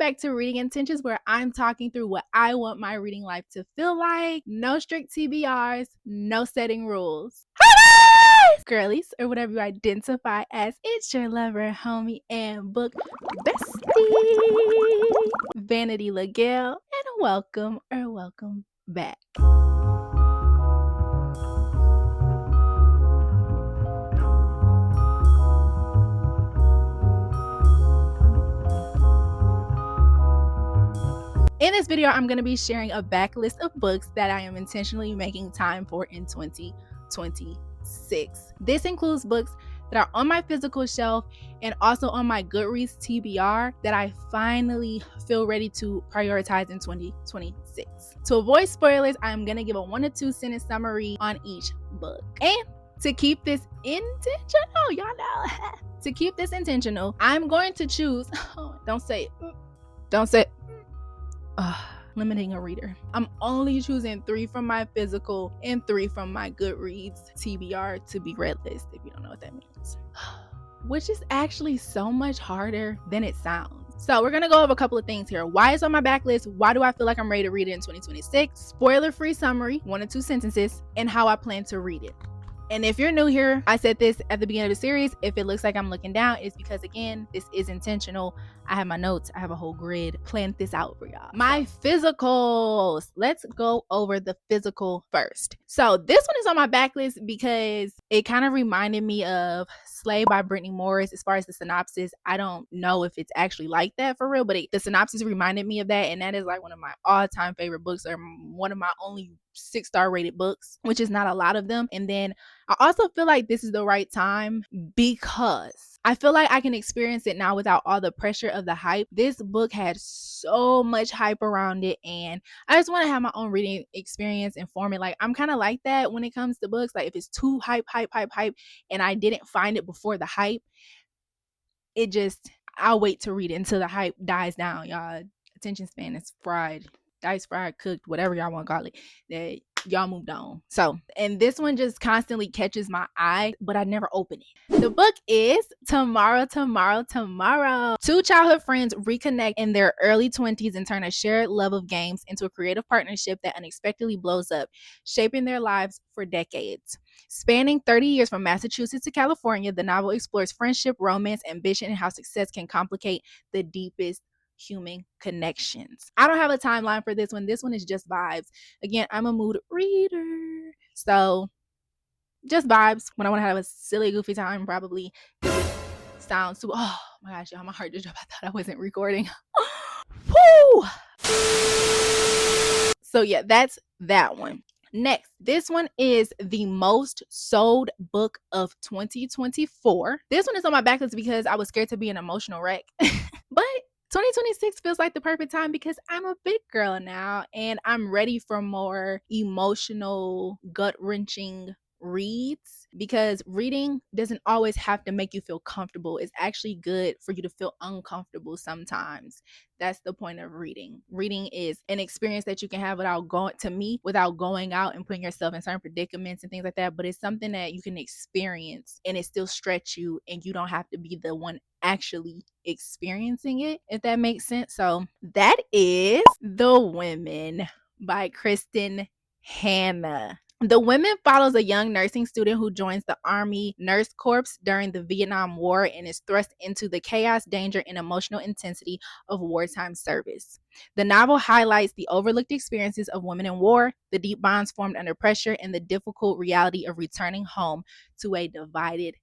back to Reading Intentions, where I'm talking through what I want my reading life to feel like. No strict TBRs, no setting rules. Hi guys! Girlies, or whatever you identify as. It's your lover, homie, and book bestie, Vanity Lagail, and welcome back. In this video, I'm going to be sharing a backlist of books that I am intentionally making time for in 2026. This includes books that are on my physical shelf and also on my Goodreads TBR that I finally feel ready to prioritize in 2026. To avoid spoilers, I'm going to give a 1 to 2 sentence summary on each book. And to keep this intentional, y'all know, to keep this intentional, I'm going to choose, don't say it. Limiting a reader. I'm only choosing 3 from my physical and 3 from my Goodreads TBR to be read list, if you don't know what that means. Which is actually so much harder than it sounds. So we're gonna go over a couple of things here. Why it's on my backlist, why do I feel like I'm ready to read it in 2026, spoiler-free summary, 1 or 2 sentences, and how I plan to read it. And if you're new here, I said this at the beginning of the series, if it looks like I'm looking down, it's because, again, this is intentional. I have my notes, I have a whole grid, planned this out for y'all. My physicals. Let's go over the physical first. So this one is on my backlist because it kind of reminded me of Slay by Brittany Morris. As far as the synopsis, I don't know if it's actually like that for real, but the synopsis reminded me of that, and that is like one of my all-time favorite books, or one of my only 6-star rated books, which is not a lot of them. And then I also feel like this is the right time because I feel like I can experience it now without all the pressure of the hype. This book had so much hype around it, and I just want to have my own reading experience and form it. Like, I'm kind of like that when it comes to books. Like, if it's too hype, and I didn't find it before the hype, I'll wait to read it until the hype dies down, y'all. Attention span is fried. Diced, fried, cooked, whatever y'all want to call it, that y'all moved on. So, and this one just constantly catches my eye, but I never open it. The book is Tomorrow. 2 childhood friends reconnect in their early 20s and turn a shared love of games into a creative partnership that unexpectedly blows up, shaping their lives for decades. Spanning 30 years from Massachusetts to California, the novel explores friendship, romance, ambition, and how success can complicate the deepest human connections. I don't have a timeline for this one. This one is just vibes. Again, I'm a mood reader, so just vibes. When I want to have a silly, goofy time, probably it would sound super. Oh my gosh, y'all, my heart just dropped. I thought I wasn't recording. Woo! So yeah, that's that one. Next, this one is the most sold book of 2024. This one is on my backlist because I was scared to be an emotional wreck. But 2026 feels like the perfect time because I'm a big girl now and I'm ready for more emotional, gut-wrenching reads, because reading doesn't always have to make you feel comfortable. It's actually good for you to feel uncomfortable sometimes. That's the point of reading. Reading is an experience that you can have without going out and putting yourself in certain predicaments and things like that, but it's something that you can experience and it still stretch you, and you don't have to be the one actually experiencing it, if that makes sense. So that is The Women by Kristen Hanna. The Women follows a young nursing student who joins the Army Nurse Corps during the Vietnam War and is thrust into the chaos, danger, and emotional intensity of wartime service. The novel highlights the overlooked experiences of women in war, the deep bonds formed under pressure, and the difficult reality of returning home to a divided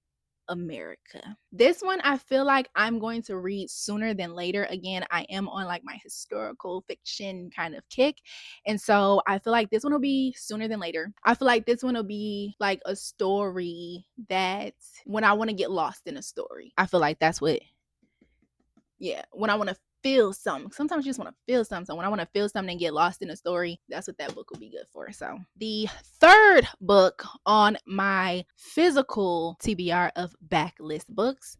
America. This one I feel like I'm going to read sooner than later. Again, I am on like my historical fiction kind of kick, and so I feel like this one will be sooner than later. I feel like this one will be like a story that when I want to get lost in a story, I feel like that's what, when I want to feel something. Sometimes you just want to feel something. So when I want to feel something and get lost in a story, that's what that book will be good for. So the third book on my physical TBR of Backlist books,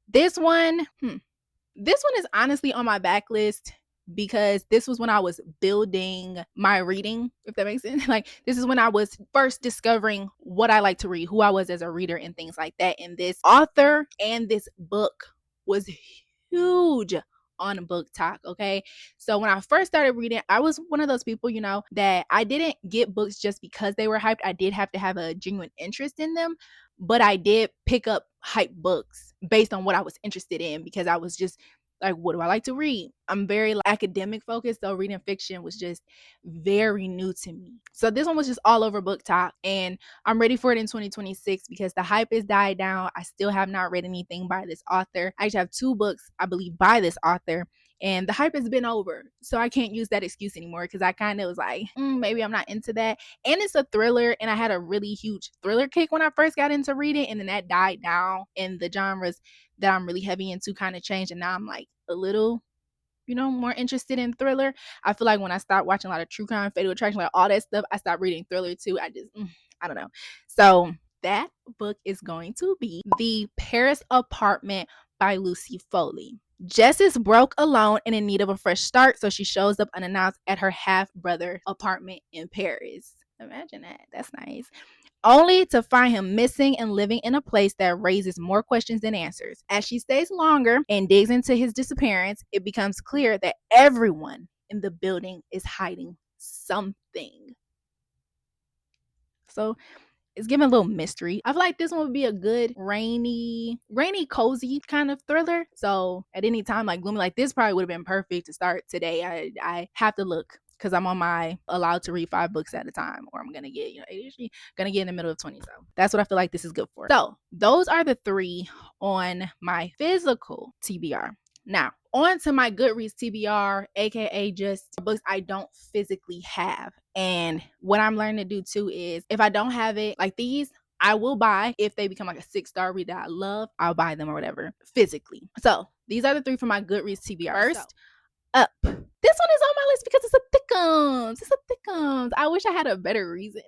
this one is honestly on my backlist because this was when I was building my reading, if that makes sense. Like, this is when I was first discovering what I like to read, who I was as a reader, and things like that. And this author and this book was huge on BookTok, okay? So when I first started reading, I was one of those people, that I didn't get books just because they were hyped. I did have to have a genuine interest in them, but I did pick up hype books based on what I was interested in because I was just like, what do I like to read? I'm very academic focused, so reading fiction was just very new to me. So this one was just all over BookTok, and I'm ready for it in 2026 because the hype has died down. I still have not read anything by this author. I actually have 2 books, I believe, by this author, and the hype has been over. So I can't use that excuse anymore because I kind of was like, maybe I'm not into that. And it's a thriller, and I had a really huge thriller kick when I first got into reading, and then that died down, and the genres that I'm really heavy into kind of changed, and now I'm like a little more interested in thriller. I feel like when I stopped watching a lot of true crime, fatal attraction, like all that stuff, I stopped reading thriller too. I don't know. So that book is going to be The Paris Apartment by Lucy Foley. Jess is broke, alone, and in need of a fresh start, so she shows up unannounced at her half-brother apartment in Paris. Imagine that. That's nice. Only to find him missing and living in a place that raises more questions than answers. As she stays longer and digs into his disappearance, it becomes clear that everyone in the building is hiding something. So it's giving a little mystery. I feel like this one would be a good rainy, cozy kind of thriller. So at any time, like gloomy, like this probably would have been perfect to start today. I have to look because I'm on my allowed to read 5 books at a time, or I'm gonna get, usually gonna get in the middle of 20. So that's what I feel like this is good for. So those are the 3 on my physical TBR. Now, on to my Goodreads TBR, aka just books I don't physically have. And what I'm learning to do too is if I don't have it, like these, I will buy if they become like a 6-star read that I love. I'll buy them or whatever physically. So these are the 3 for my Goodreads TBR. First up, this one is on my list because it's a thickums. It's a thickums. I wish I had a better reason,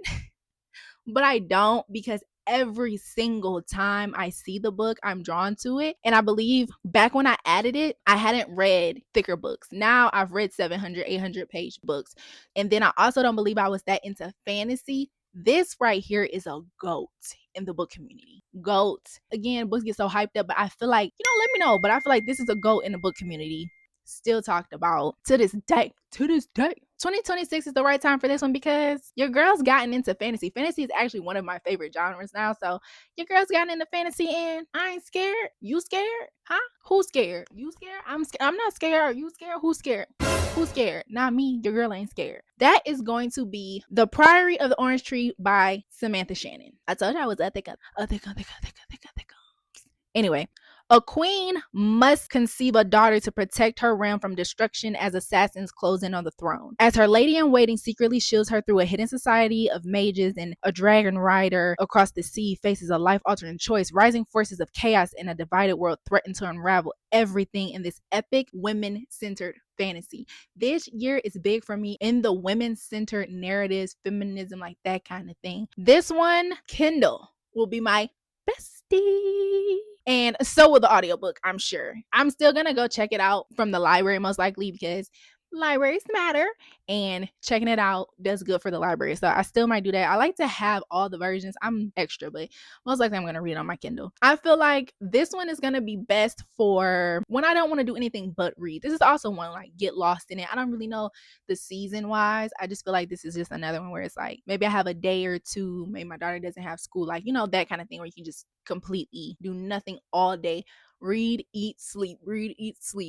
but I don't, because every single time I see the book, I'm drawn to it. And I believe back when I added it, I hadn't read thicker books. Now I've read 700, 800 page books. And then I also don't believe I was that into fantasy. This right here is a GOAT in the book community. GOAT. Again, books get so hyped up, but I feel like, let me know, but I feel like this is a GOAT in the book community. Still talked about to this day. 2026 is the right time for this one because your girl's gotten into fantasy. Fantasy is actually one of my favorite genres now. So your girl's gotten into fantasy and I ain't scared. You scared? Huh? Who's scared? You scared? I'm not scared. Are you scared? Who's scared? Who's scared? Not me. Your girl ain't scared. That is going to be The Priory of the Orange Tree by Samantha Shannon. I told you I was ethical. Anyway, a queen must conceive a daughter to protect her realm from destruction as assassins close in on the throne. As her lady-in-waiting secretly shields her through a hidden society of mages, and a dragon rider across the sea faces a life-altering choice, rising forces of chaos in a divided world threaten to unravel everything in this epic women-centered fantasy. This year is big for me in the women-centered narratives, feminism, like that kind of thing. This one, Kindle, will be my bestie. And so will the audiobook, I'm sure. I'm still gonna go check it out from the library most likely because libraries matter, and checking it out does good for the library. So I still might do that. I like to have all the versions. I'm extra, but most likely I'm gonna read on my Kindle. I feel like this one is gonna be best for when I don't want to do anything but read. This is also one like get lost in it. I don't really know the season wise. I just feel like this is just another one where it's like maybe I have a day or two, maybe my daughter doesn't have school, like that kind of thing where you can just completely do nothing all day. Read, eat, sleep,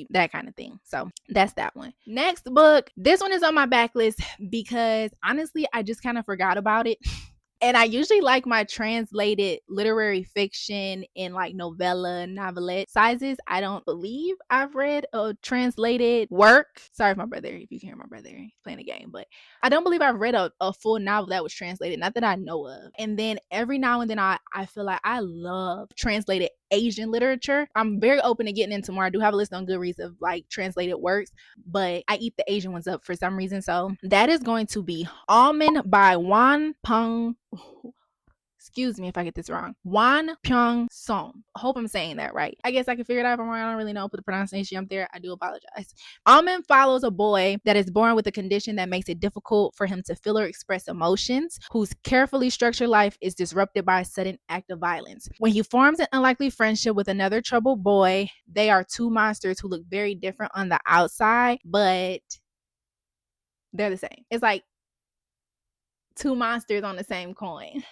that kind of thing. So that's that one. Next book, this one is on my backlist because honestly, I just kind of forgot about it. And I usually like my translated literary fiction in like novella, novelette sizes. I don't believe I've read a translated work. Sorry, my brother, if you can hear my brother playing a game, but I don't believe I've read a full novel that was translated, not that I know of. And then every now and then I feel like I love translated Asian literature. I'm very open to getting into more. I do have a list on Goodreads of like translated works, but I eat the Asian ones up for some reason. So that is going to be Almond by Wan Peng. excuse me if I get this wrong, Wan Pyong Song. Hope I'm saying that right. I guess I can figure it out if I'm wrong. I don't really know. Put the pronunciation up there. I do apologize. Almond follows a boy that is born with a condition that makes it difficult for him to feel or express emotions, whose carefully structured life is disrupted by a sudden act of violence. When he forms an unlikely friendship with another troubled boy, they are two monsters who look very different on the outside, but they're the same. It's like two monsters on the same coin.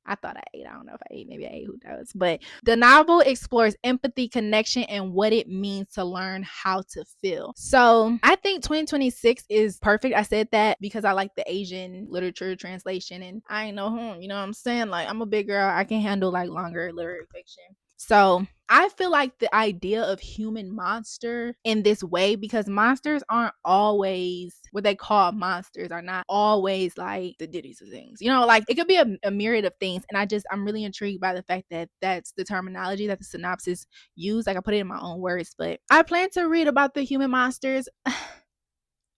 I thought I ate. I don't know if I ate. Maybe I ate. Who knows? But the novel explores empathy, connection, and what it means to learn how to feel. So I think 2026 is perfect. I said that because I like the Asian literature translation, and I ain't know whom. You know what I'm saying? Like, I'm a big girl. I can handle like longer literary fiction. So I feel like the idea of human monster in this way, because monsters aren't always what they call monsters, are not always like the ditties of things. You know, like it could be a myriad of things. And I'm really intrigued by the fact that that's the terminology that the synopsis used. Like I put it in my own words, but I plan to read about the human monsters.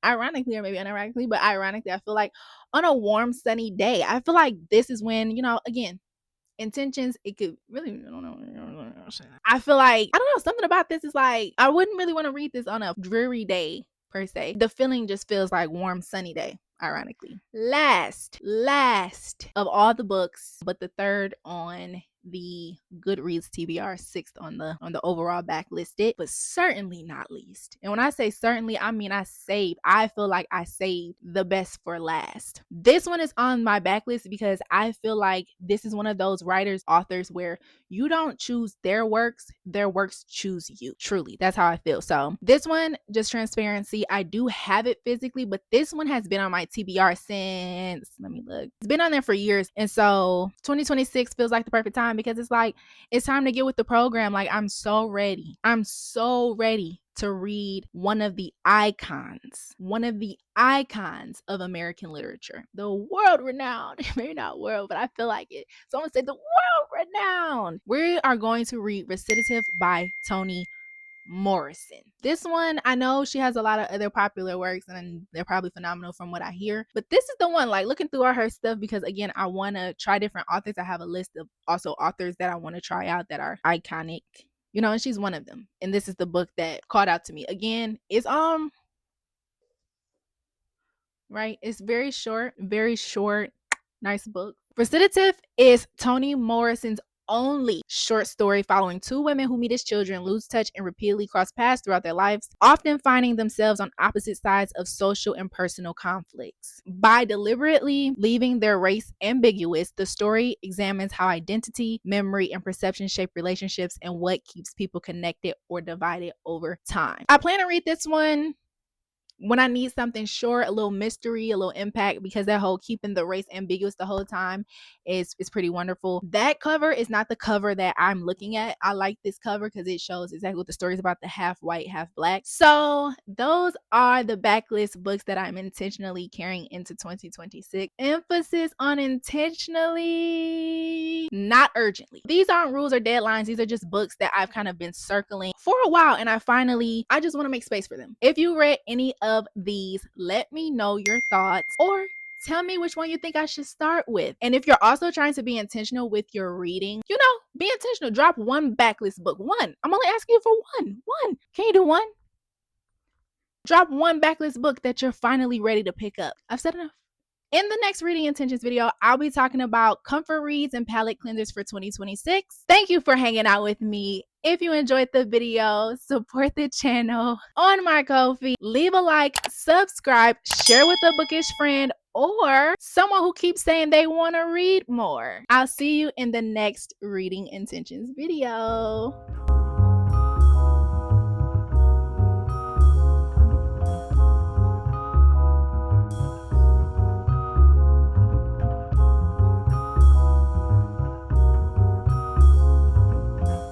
Ironically, or maybe unironically, but ironically, I feel like on a warm, sunny day. I feel like this is when, you know, again, intentions, it could really, I don't know. I feel like, I don't know, something about this is like, I wouldn't really want to read this on a dreary day per se. The feeling just feels like warm, sunny day, ironically. Last of all the books, but the third on the Goodreads TBR, sixth on the overall backlisted, but certainly not least. And when I say certainly, I mean I feel like I saved the best for last. This one is on my backlist because I feel like this is one of those writers, authors where you don't choose their works choose you. Truly, that's how I feel. So this one, just transparency, I do have it physically, but this one has been on my TBR since, let me look, it's been on there for years. And so 2026 feels like the perfect time because it's like, it's time to get with the program. Like I'm so ready to read one of the icons of American literature, the world renowned, maybe not world, but I feel like it. Someone said the world renowned. We are going to read Recitative by Toni Morrison. This one, I know she has a lot of other popular works and they're probably phenomenal from what I hear, but this is the one, like looking through all her stuff, because again, I want to try different authors. I have a list of also authors that I want to try out that are iconic, you know, and she's one of them. And this is the book that caught out to me. Again, it's right, it's very short, nice book. Recitative is Toni Morrison's only short story following two women who meet as children, lose touch, and repeatedly cross paths throughout their lives, often finding themselves on opposite sides of social and personal conflicts. By deliberately leaving their race ambiguous, the story examines how identity, memory, and perception shape relationships and what keeps people connected or divided over time. I plan to read this one when I need something short, a little mystery, a little impact, because that whole keeping the race ambiguous the whole time is pretty wonderful. That cover is not the cover that I'm looking at. I like this cover because it shows exactly what the story is about, the half white, half black. So those are the backlist books that I'm intentionally carrying into 2026. Emphasis on intentionally, not urgently. These aren't rules or deadlines. These are just books that I've kind of been circling for a while, and I just want to make space for them. If you read any of these, let me know your thoughts, or tell me which one you think I should start with. And if you're also trying to be intentional with your reading, you know, be intentional. Drop one backlist book. One. I'm only asking you for one. Can you do one? Drop one backlist book that you're finally ready to pick up. I've said enough. In the next reading intentions video, I'll be talking about comfort reads and palette cleansers for 2026. Thank you for hanging out with me. If you enjoyed the video, support the channel on my Ko-fi. Leave a like, subscribe, share with a bookish friend, or someone who keeps saying they want to read more. I'll see you in the next reading intentions video.